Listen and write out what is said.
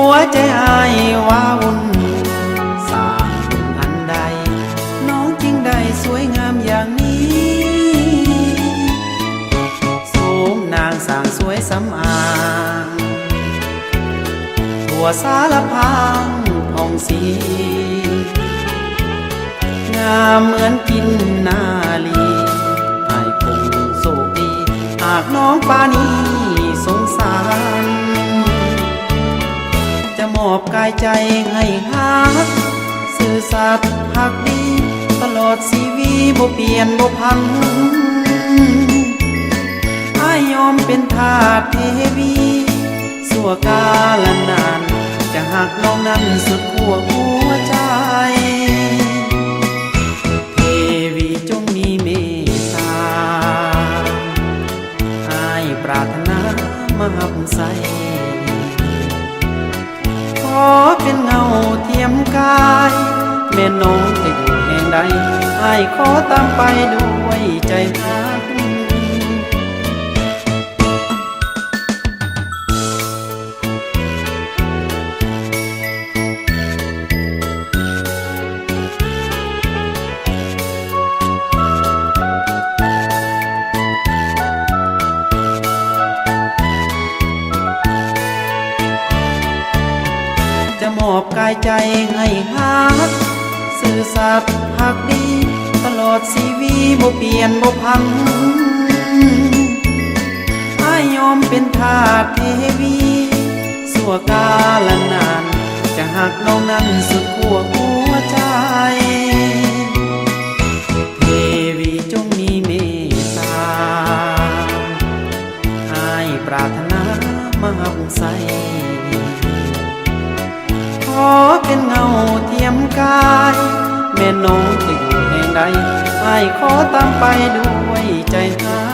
วใจอ้ายว้าวุ่นสร้างบุญอันใดน้องจึงได้สวยงามอย่างนี้โสมนางสร้างสวยสำอางทั่วสารพางผ่องสีงามเหมือนกินนาลีอ้ายคงโชคดีหากน้องปานีสงสารจะมอบกายใจให้ฮักซื่อสัตย์ภักดีตลอดชีวิตบ่เปลี่ยนบ่พังอ้ายยอมเป็นทาสเทวีสั่วกาลนานจะหักน้องนั้นสุดขั้วหัวใจเทวีจงมีเมตตาอ้ายปรารถนามาหับใสขอเป็นเงาเทียมกายแม่น้องจะอยู่แห่งใดอ้ายขอตามไปด้วยใจรักจะมอบกายใจให้ฮักซื่อสัตย์ภักดีตลอดชีวิตบ่เปลี่ยนบ่พังอ้ายยอมเป็นทาสเทวีสั่วกาลนานจะหักน้องนั้นสุดขั้วหัวใจเทวีจงมีเมตตาอ้ายปรารถนามาหับใสขอเป็นเงาเทียมกายแม่น้องจะอยู่แห่งใดอ้ายขอตามไปด้วยใจหา